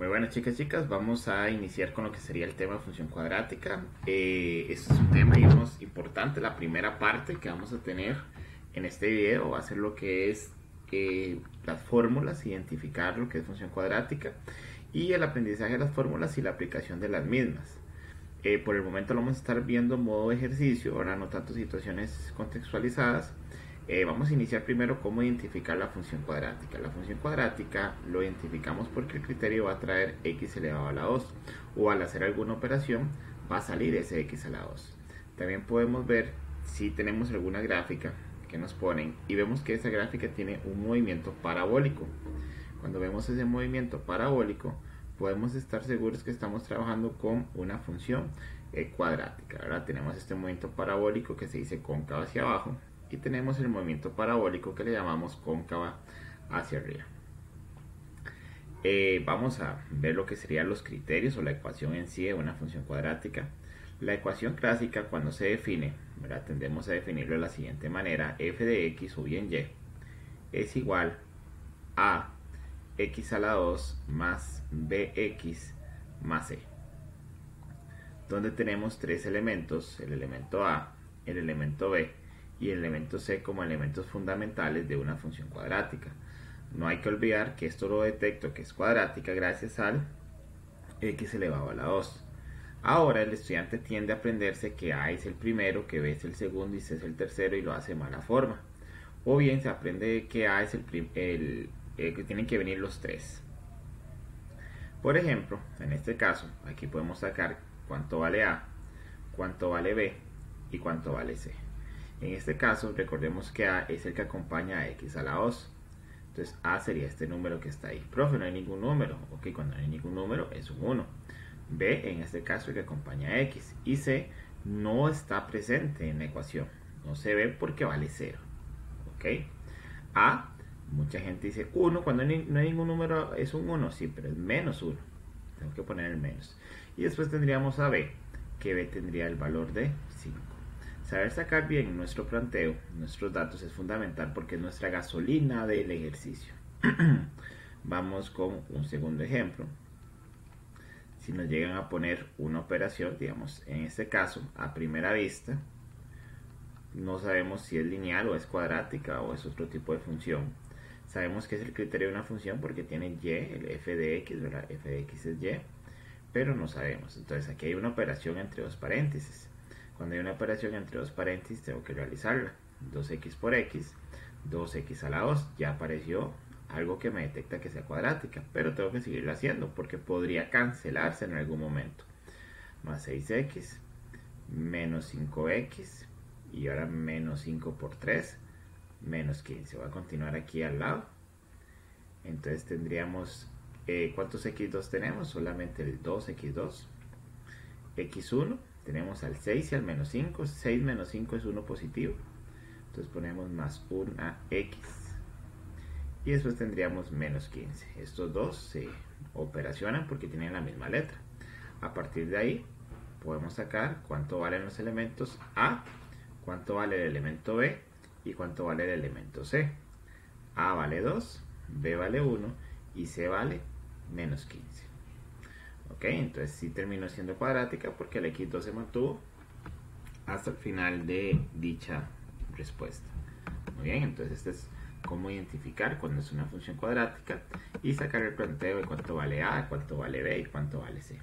Muy buenas chicas, vamos a iniciar con lo que sería el tema de función cuadrática. Este es un tema, digamos, importante. La primera parte que vamos a tener en este video va a ser lo que es las fórmulas, identificar lo que es función cuadrática y el aprendizaje de las fórmulas y la aplicación de las mismas. Por el momento lo vamos a estar viendo en modo ejercicio, ahora no tanto situaciones contextualizadas. Vamos a iniciar primero cómo identificar la función cuadrática. La función cuadrática lo identificamos porque el criterio va a traer x elevado a la 2 o al hacer alguna operación va a salir ese x a la 2. También podemos ver si tenemos alguna gráfica que nos ponen y vemos que esa gráfica tiene un movimiento parabólico. Cuando vemos ese movimiento parabólico podemos estar seguros que estamos trabajando con una función cuadrática. Ahora tenemos este movimiento parabólico que se dice cóncavo hacia abajo y tenemos el movimiento parabólico que le llamamos cóncava hacia arriba. Vamos a ver lo que serían los criterios o la ecuación en sí de una función cuadrática. La ecuación clásica, cuando se define, ¿verdad?, tendemos a definirlo de la siguiente manera: f de x o bien y es igual a x a la 2 más bx más c, donde tenemos tres elementos: el elemento a, el elemento b y el elemento c como elementos fundamentales de una función cuadrática. No hay que olvidar que esto lo detecto que es cuadrática gracias al x elevado a la 2. Ahora el estudiante tiende a aprenderse que a es el primero, que b es el segundo y c es el tercero, y lo hace de mala forma. O bien se aprende que a es que tienen que venir los tres. Por ejemplo, en este caso, aquí podemos sacar cuánto vale a, cuánto vale b y cuánto vale c. En este caso, recordemos que a es el que acompaña a x a la 2. Entonces, a sería este número que está ahí. Profe, no hay ningún número. Ok, cuando no hay ningún número es un 1. B, en este caso, el que acompaña a x. Y c no está presente en la ecuación. No se ve porque vale 0. Ok. A, mucha gente dice 1. Cuando no hay ningún número es un 1. Sí, pero es menos 1. Tengo que poner el menos. Y después tendríamos a b, que b tendría el valor de 5. Saber sacar bien nuestro planteo, nuestros datos, es fundamental porque es nuestra gasolina del ejercicio. Vamos con un segundo ejemplo. Si nos llegan a poner una operación, digamos, en este caso, a primera vista, no sabemos si es lineal o es cuadrática o es otro tipo de función. Sabemos que es el criterio de una función porque tiene y, el f de x, ¿verdad? F de x es y, pero no sabemos. Entonces aquí hay una operación entre dos paréntesis. Cuando hay una operación entre dos paréntesis tengo que realizarla. 2x por x, 2x a la 2, ya apareció algo que me detecta que sea cuadrática, pero tengo que seguirla haciendo porque podría cancelarse en algún momento. Más 6x, menos 5x, y ahora menos 5 por 3, menos 15. Voy a continuar aquí al lado. Entonces tendríamos, ¿cuántos x2 tenemos? Solamente el 2x2. x1, tenemos al 6 y al menos 5. 6 menos 5 es 1 positivo. Entonces ponemos más 1x. Y después tendríamos menos 15. Estos dos se operacionan porque tienen la misma letra. A partir de ahí podemos sacar cuánto valen los elementos a, cuánto vale el elemento b y cuánto vale el elemento c. A vale 2, b vale 1 y c vale menos 15. Ok, entonces sí terminó siendo cuadrática porque el x2 se mantuvo hasta el final de dicha respuesta. Muy bien, entonces este es cómo identificar cuando es una función cuadrática y sacar el planteo de cuánto vale a, cuánto vale b y cuánto vale c.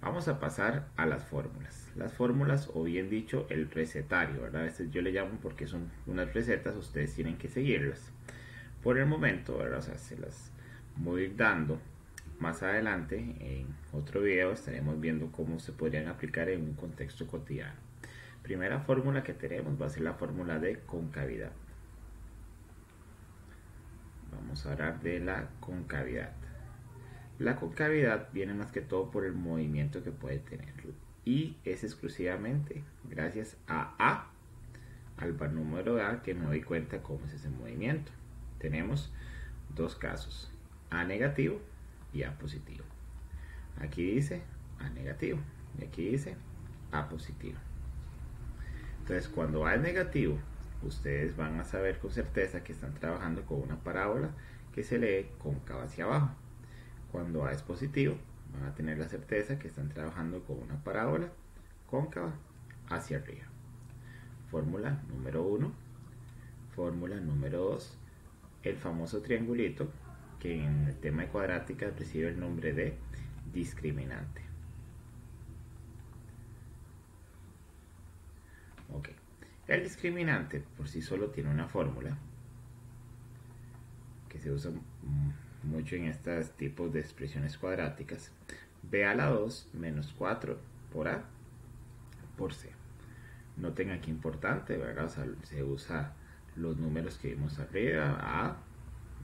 Vamos a pasar a las fórmulas. Las fórmulas, o bien dicho, el recetario, ¿verdad? A veces yo le llamo porque son unas recetas, ustedes tienen que seguirlas. Por el momento, ¿verdad? O sea, se las voy a ir dando. Más adelante, en otro video, estaremos viendo cómo se podrían aplicar en un contexto cotidiano. Primera fórmula que tenemos va a ser la fórmula de concavidad. Vamos a hablar de la concavidad. La concavidad viene más que todo por el movimiento que puede tener y es exclusivamente gracias a al número A, que me doy cuenta cómo es ese movimiento. Tenemos dos casos: A negativo y A positivo. Aquí dice A negativo y aquí dice A positivo. Entonces, cuando A es negativo, ustedes van a saber con certeza que están trabajando con una parábola que se lee cóncava hacia abajo. Cuando A es positivo, van a tener la certeza que están trabajando con una parábola cóncava hacia arriba. Fórmula número 1. Fórmula número 2. El famoso triangulito, que en el tema de cuadrática recibe el nombre de discriminante. Ok. El discriminante por sí solo tiene una fórmula que se usa mucho en estos tipos de expresiones cuadráticas. B a la 2 menos 4 por A por C. Noten aquí importante, ¿verdad? O sea, se usa los números que vimos arriba, A,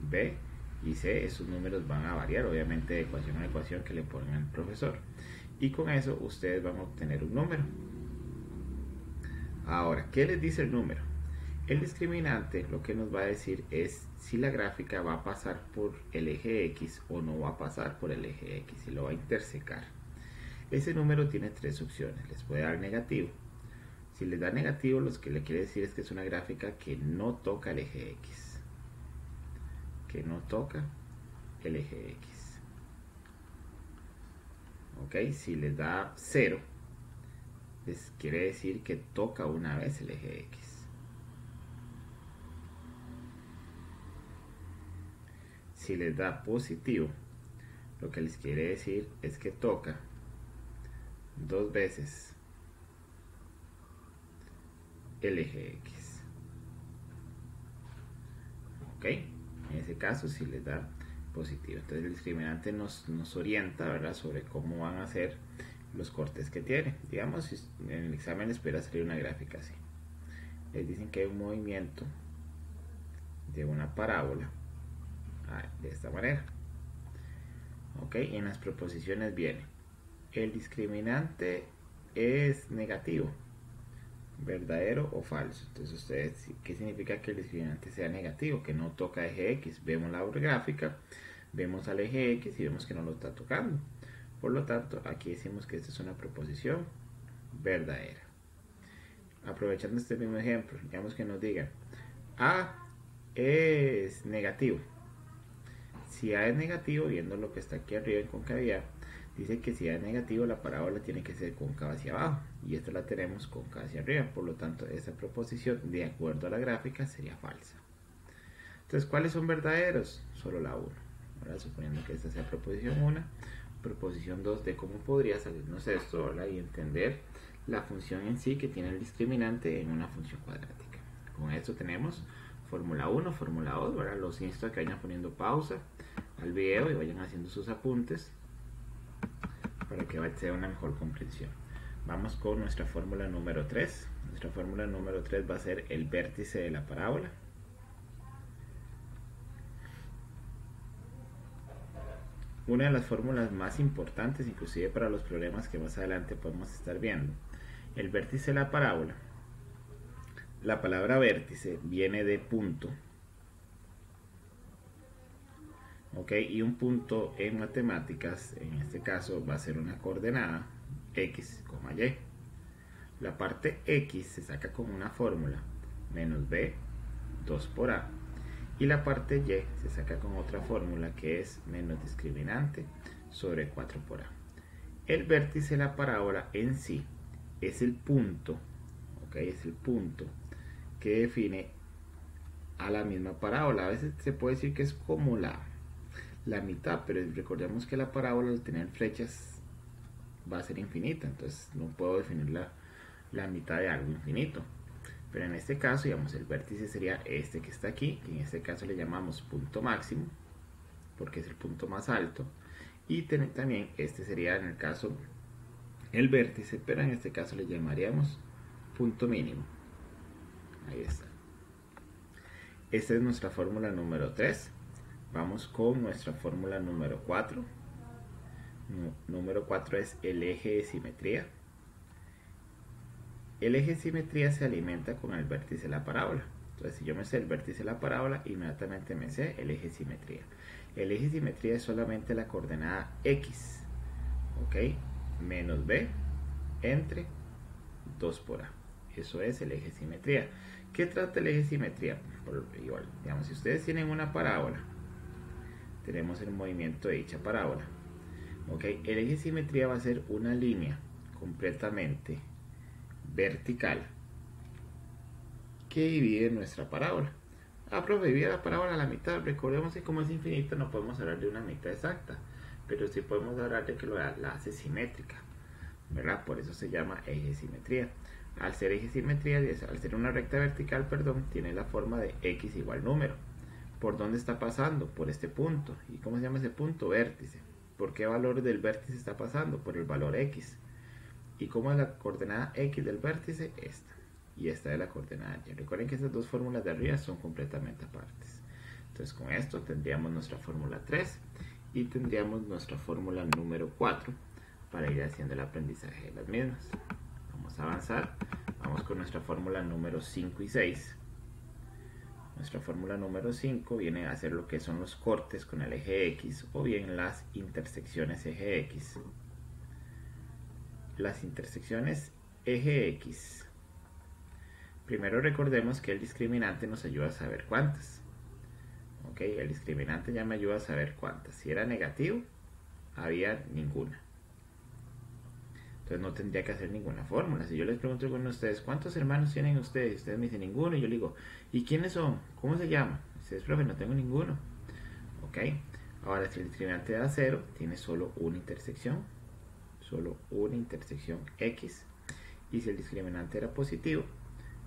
B y C. Esos números van a variar, obviamente, de ecuación a ecuación que le ponen al profesor. Y con eso ustedes van a obtener un número. Ahora, ¿qué les dice el número? El discriminante lo que nos va a decir es si la gráfica va a pasar por el eje X o no va a pasar por el eje X, y lo va a intersecar. Ese número tiene tres opciones. Les puede dar negativo. Si les da negativo, lo que le quiere decir es que es una gráfica que no toca el eje X. Que no toca el eje X. Ok, si les da 0, les quiere decir que toca una vez el eje X. Si les da positivo, lo que les quiere decir es que toca dos veces el eje X. Ok, en ese caso si les da positivo. Entonces el discriminante nos orienta, ¿verdad?, sobre cómo van a ser los cortes que tiene. Digamos, si en el examen les pudiera salir una gráfica así. Les dicen que hay un movimiento de una parábola de esta manera. Ok, y en las proposiciones viene: el discriminante es negativo, verdadero o falso. Entonces ustedes, ¿qué significa que el discriminante sea negativo? Que no toca eje X. Vemos la gráfica, vemos al eje X y vemos que no lo está tocando. Por lo tanto, aquí decimos que esta es una proposición verdadera. Aprovechando este mismo ejemplo, digamos que nos digan A es negativo. Si A es negativo, viendo lo que está aquí arriba en concavidad, dice que si A es negativo, la parábola tiene que ser cóncava hacia abajo, y esta la tenemos cóncava hacia arriba. Por lo tanto, esa proposición, de acuerdo a la gráfica, sería falsa. Entonces, ¿cuáles son verdaderos? Solo la 1. Ahora, suponiendo que esta sea proposición 1, proposición 2 de cómo podría salirnos esto, ¿verdad?, y entender la función en sí que tiene el discriminante en una función cuadrática. Con esto tenemos fórmula 1, fórmula 2, ¿verdad? Los insto a que vayan poniendo pausa al video y vayan haciendo sus apuntes para que sea una mejor comprensión. Vamos con nuestra fórmula número 3. Nuestra fórmula número 3 va a ser el vértice de la parábola. Una de las fórmulas más importantes, inclusive para los problemas que más adelante podemos estar viendo. El vértice de la parábola. La palabra vértice viene de punto. Ok, y un punto en matemáticas, en este caso, va a ser una coordenada x, y. La parte x se saca con una fórmula, menos b, 2 por a. Y la parte y se saca con otra fórmula que es menos discriminante sobre 4 por a. El vértice de la parábola en sí es el punto, ok, es el punto que define a la misma parábola. A veces se puede decir que es como la mitad, pero recordemos que la parábola al tener flechas va a ser infinita, entonces no puedo definir la mitad de algo infinito. Pero en este caso, digamos, el vértice sería este que está aquí, que en este caso le llamamos punto máximo, porque es el punto más alto. Y también este sería, en el caso, el vértice, pero en este caso le llamaríamos punto mínimo. Ahí está. Esta es nuestra fórmula número 3. Vamos con nuestra fórmula número 4. Número 4 es el eje de simetría. El eje de simetría se alimenta con el vértice de la parábola. Entonces, si yo me sé el vértice de la parábola, inmediatamente me sé el eje de simetría. El eje de simetría es solamente la coordenada x, ¿ok? Menos b entre 2 por a. Eso es el eje de simetría. ¿Qué trata el eje de simetría? Igual, digamos, si ustedes tienen una parábola tenemos el movimiento de dicha parábola. Ok, el eje de simetría va a ser una línea completamente vertical que divide nuestra parábola. Profe, divide la parábola a la mitad. Recordemos que como es infinito no podemos hablar de una mitad exacta, pero sí podemos hablar de que la hace simétrica, ¿verdad? Por eso se llama eje de simetría. Al ser eje de simetría, al ser una recta vertical, perdón, tiene la forma de x igual número. ¿Por dónde está pasando? Por este punto. ¿Y cómo se llama ese punto? Vértice. ¿Por qué valor del vértice está pasando? Por el valor x. ¿Y cómo es la coordenada x del vértice? Esta. Y esta es la coordenada y. Recuerden que estas dos fórmulas de arriba son completamente apartes. Entonces con esto tendríamos nuestra fórmula 3 y tendríamos nuestra fórmula número 4 para ir haciendo el aprendizaje de las mismas. Vamos a avanzar. Vamos con nuestra fórmula número 5 y 6. Nuestra fórmula número 5 viene a hacer lo que son los cortes con el eje X o bien las intersecciones eje X. Las intersecciones eje X. Primero recordemos que el discriminante nos ayuda a saber cuántas. Ok, el discriminante ya me ayuda a saber cuántas. Si era negativo, había ninguna. Entonces no tendría que hacer ninguna fórmula. Si yo les pregunto con ustedes, ¿cuántos hermanos tienen ustedes? Y ustedes me dicen ninguno. Y yo les digo, ¿y quiénes son? ¿Cómo se llaman? Ustedes, profe, no tengo ninguno. Ok, ahora si el discriminante da 0, tiene solo una intersección. Solo una intersección X. Y si el discriminante era positivo,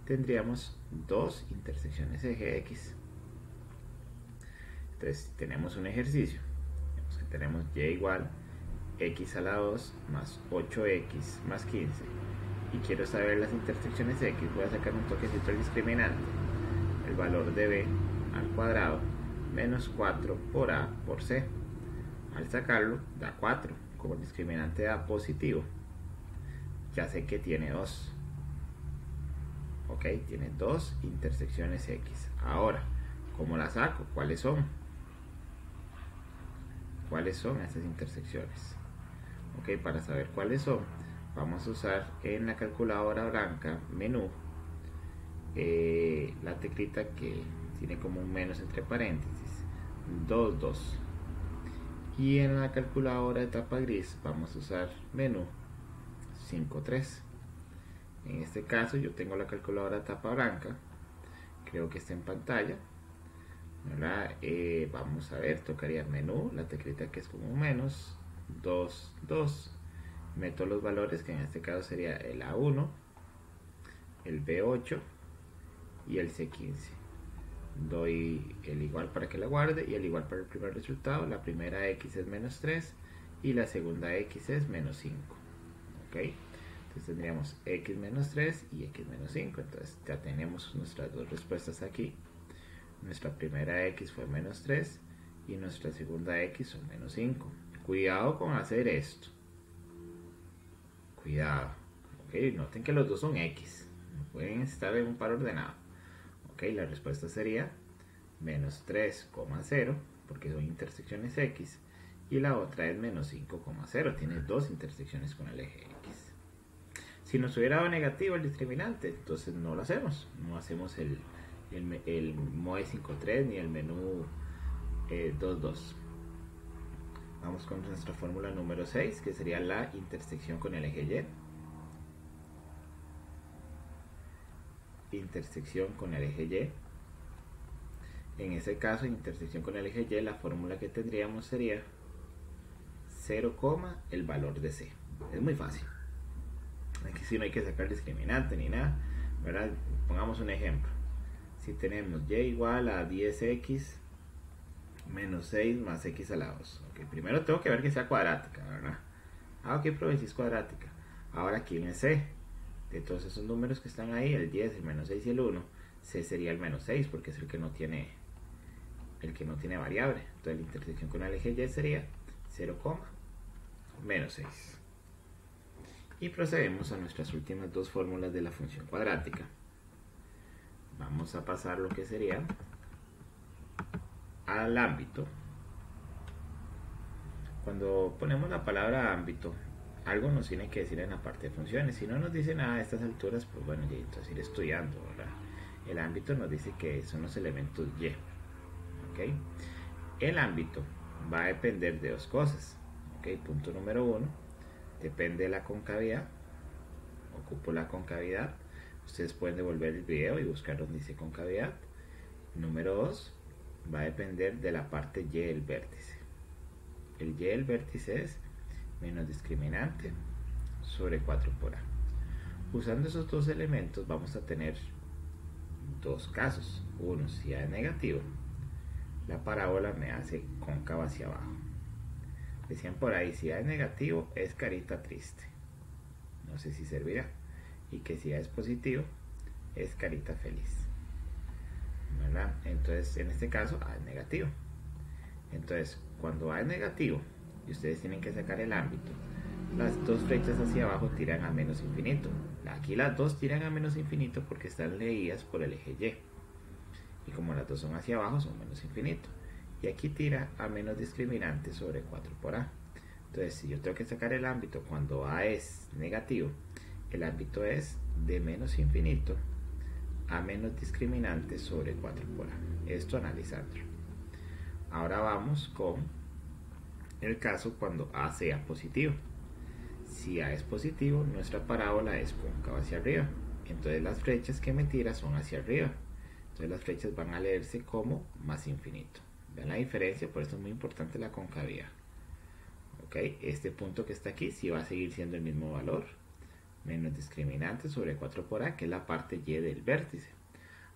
tendríamos dos intersecciones eje X. Entonces tenemos un ejercicio. Tenemos y igual x a la 2 más 8x más 15. Y quiero saber las intersecciones x. Voy a sacar un toquecito al discriminante. El valor de b al cuadrado menos 4 por a por c. Al sacarlo da 4. Como el discriminante da positivo, ya sé que tiene 2. Ok, tiene dos intersecciones X. Ahora, ¿cómo las saco? ¿Cuáles son? ¿Cuáles son estas intersecciones? Ok, para saber cuáles son, vamos a usar en la calculadora blanca menú la teclita que tiene como un menos entre paréntesis, 2, 2. Y en la calculadora de tapa gris vamos a usar menú 5, 3. En este caso yo tengo la calculadora tapa blanca, creo que está en pantalla, ¿verdad? Vamos a ver, tocaría menú, la teclita que es como un menos, 2, 2, meto los valores que en este caso sería el A1, el B8 y el C15. Doy el igual para que la guarde y el igual para el primer resultado. La primera X es menos 3 y la segunda X es menos 5. ¿Ok? Entonces tendríamos x menos 3 y x menos 5. Entonces ya tenemos nuestras dos respuestas aquí. Nuestra primera x fue menos 3 y nuestra segunda x son menos 5. Cuidado con hacer esto. Cuidado. Ok, noten que los dos son x. No pueden estar en un par ordenado. Ok, la respuesta sería menos 3,0 porque son intersecciones x. Y la otra es menos 5,0. Tiene dos intersecciones con el eje x. Si nos hubiera dado negativo el discriminante, entonces no lo hacemos. No hacemos el MOE 5.3 ni el menú 2.2. Vamos con nuestra fórmula número 6, que sería la intersección con el eje Y. Intersección con el eje Y. En ese caso, intersección con el eje Y, la fórmula que tendríamos sería 0, el valor de C. Es muy fácil. Aquí sí no hay que sacar discriminante ni nada, ¿verdad? Pongamos un ejemplo. Si tenemos y igual a 10x menos 6 más x a la 2. Okay, primero tengo que ver que sea cuadrática, ¿verdad? Ok, profe, si es cuadrática. Ahora, ¿quién es c? De todos esos números que están ahí, el 10, el menos 6 y el 1, c sería el menos 6 porque es el que no tiene variable. Entonces la intersección con el eje y sería 0, menos 6. Y procedemos a nuestras últimas dos fórmulas de la función cuadrática. Vamos a pasar lo que sería al ámbito. Cuando ponemos la palabra ámbito, algo nos tiene que decir en la parte de funciones. Si no nos dice nada a estas alturas, pues bueno, ya entonces ir estudiando, ¿verdad? El ámbito nos dice que son los elementos y. ¿Ok? El ámbito va a depender de dos cosas. Ok, punto número 1, depende de la concavidad. Ocupo la concavidad. Ustedes pueden devolver el video y buscar donde dice concavidad. Número 2, va a depender de la parte y del vértice. El y del vértice es menos discriminante sobre 4 por a. Usando esos dos elementos vamos a tener dos casos. Uno, si a es negativo, la parábola me hace cóncava hacia abajo. Decían por ahí, si a es negativo es carita triste. No sé si servirá. Y que si a es positivo es carita feliz, ¿verdad? Entonces en este caso a es negativo. Entonces cuando a es negativo y ustedes tienen que sacar el ámbito, las dos flechas hacia abajo tiran a menos infinito. Aquí las dos tiran a menos infinito porque están leídas por el eje y como las dos son hacia abajo son menos infinito, y aquí tira a menos discriminante sobre 4 por a. Entonces si yo tengo que sacar el ámbito cuando a es negativo, el ámbito es de menos infinito a menos discriminante sobre 4 por a. Esto analizándolo. Ahora vamos con el caso cuando a sea positivo. Si a es positivo, nuestra parábola es cóncava hacia arriba. Entonces las flechas que me tira son hacia arriba. Entonces las flechas van a leerse como más infinito. ¿Ven la diferencia? Por eso es muy importante la concavidad. Ok, este punto que está aquí sí va a seguir siendo el mismo valor. Menos discriminante sobre 4 por a, que es la parte y del vértice.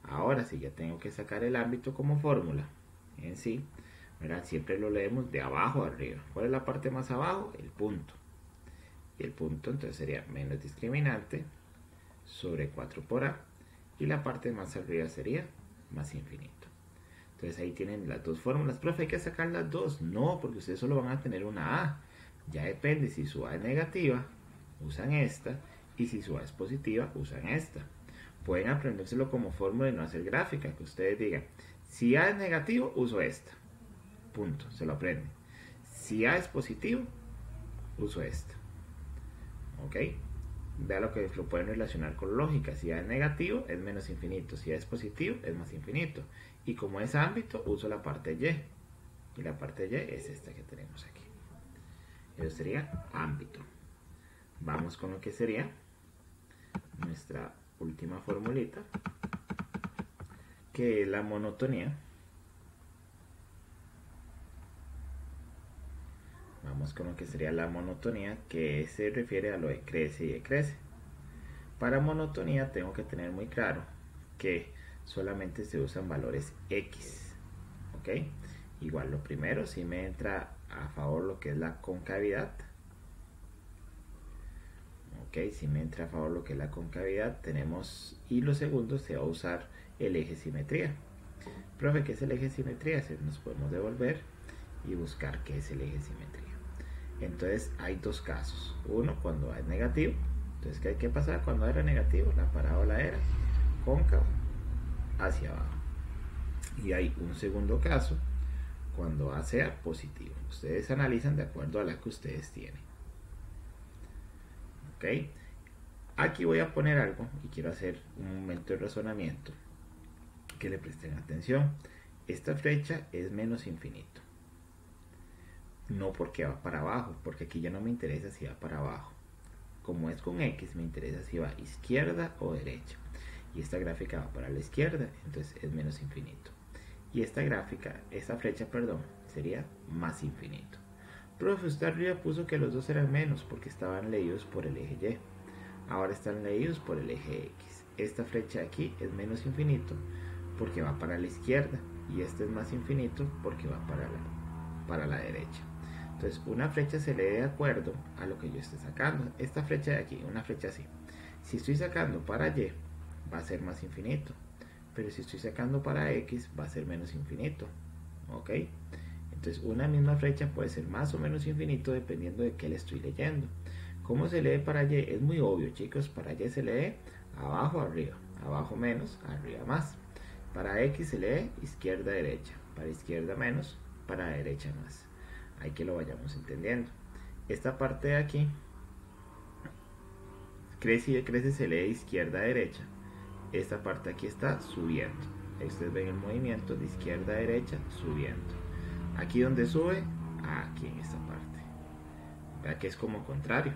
Ahora si ya tengo que sacar el ámbito como fórmula en sí, ¿verdad? Siempre lo leemos de abajo a arriba. ¿Cuál es la parte más abajo? El punto. Y el punto entonces sería menos discriminante sobre 4 por a, y la parte más arriba sería más infinito. Entonces ahí tienen las dos fórmulas. Profe, hay que sacar las dos. No, porque ustedes solo van a tener una a. Ya depende, si su a es negativa, usan esta, y si su a es positiva, usan esta. Pueden aprendérselo como fórmula y no hacer gráfica, que ustedes digan, si a es negativo, uso esta. Punto, se lo aprenden. Si a es positivo, uso esta. ¿Ok? Vea lo que lo pueden relacionar con lógica. Si a es negativo, es menos infinito. Si a es positivo, es más infinito. Y como es ámbito, uso la parte y. Y la parte y es esta que tenemos aquí. Eso sería ámbito. Vamos con lo que sería nuestra última formulita, que es la monotonía. Vamos con lo que sería la monotonía, que se refiere a lo de crece y decrece. Para monotonía tengo que tener muy claro que solamente se usan valores X. ¿Ok? Igual lo primero, si me entra a favor lo que es la concavidad. Ok, si me entra a favor lo que es la concavidad, tenemos, y lo segundo se va a usar el eje simetría. Profe, ¿qué es el eje simetría? Nos podemos devolver y buscar qué es el eje simetría. Entonces hay dos casos. Uno, cuando A es negativo. Entonces, ¿qué hay que pasar cuando A era negativo? La parábola era cóncava hacia abajo. Y hay un segundo caso, cuando A sea positivo. Ustedes analizan de acuerdo a la que ustedes tienen. ¿Ok? Aquí voy a poner algo y quiero hacer un momento de razonamiento. Que le presten atención. Esta flecha es menos infinito. No porque va para abajo, porque aquí ya no me interesa si va para abajo. Como es con X, me interesa si va izquierda o derecha. Y esta gráfica va para la izquierda, entonces es menos infinito. Y esta gráfica, esta flecha, perdón, sería más infinito. Profe, usted arriba puso que los dos eran menos porque estaban leídos por el eje Y. Ahora están leídos por el eje X. Esta flecha de aquí es menos infinito porque va para la izquierda. Y este es más infinito porque va para la derecha. Entonces una flecha se lee de acuerdo a lo que yo esté sacando. Esta flecha de aquí, una flecha así. Si estoy sacando para Y, va a ser más infinito. Pero si estoy sacando para X, va a ser menos infinito. ¿Ok? Entonces una misma flecha puede ser más o menos infinito dependiendo de qué le estoy leyendo. ¿Cómo se lee para Y? Es muy obvio, chicos. Para Y se lee abajo, arriba. Abajo menos, arriba más. Para X se lee izquierda, derecha. Para izquierda menos, para derecha más. Hay que lo vayamos entendiendo. Esta parte de aquí, crece y decrece, se lee izquierda a derecha. Esta parte aquí está subiendo. Ahí ustedes ven el movimiento de izquierda a derecha subiendo. Aquí donde sube, aquí en esta parte. Vea que es como contrario.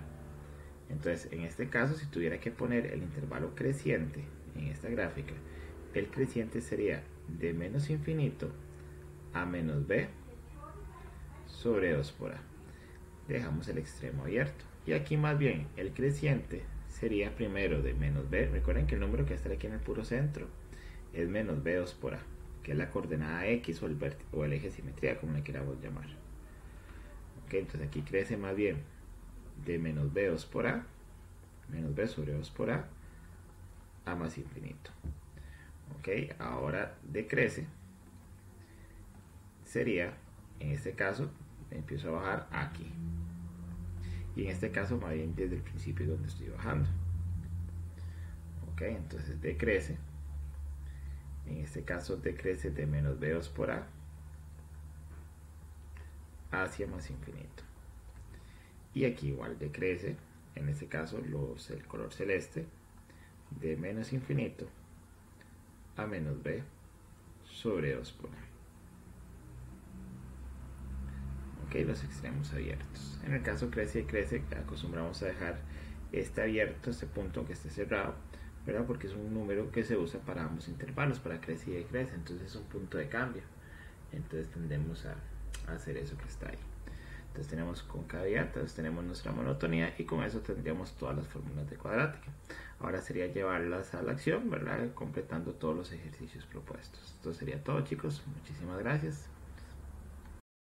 Entonces, en este caso, si tuviera que poner el intervalo creciente en esta gráfica, el creciente sería de menos infinito a menos b sobre 2 por a. Dejamos el extremo abierto. Y aquí más bien, el creciente sería primero de menos b. Recuerden que el número que está aquí en el puro centro es menos b2 por a, que es la coordenada x o el eje de simetría, como le queramos llamar. Ok, entonces aquí crece más bien de menos b2 por a, menos b sobre 2 por a más infinito. Ok, ahora decrece, sería, en este caso, empiezo a bajar aquí. Y en este caso, más bien desde el principio donde estoy bajando. Ok, entonces decrece. En este caso decrece de menos b2 por a hacia más infinito. Y aquí igual decrece, en este caso el color celeste, de menos infinito a menos b sobre 2 por a. Ok, los extremos abiertos. En el caso crece y crece, acostumbramos a dejar este abierto, este punto que esté cerrado, ¿verdad? Porque es un número que se usa para ambos intervalos, para crece y decrece, entonces es un punto de cambio. Entonces tendemos a hacer eso que está ahí. Entonces tenemos concavidad, entonces tenemos nuestra monotonía y con eso tendríamos todas las fórmulas de cuadrática. Ahora sería llevarlas a la acción, ¿verdad? Completando todos los ejercicios propuestos. Esto sería todo, chicos. Muchísimas gracias.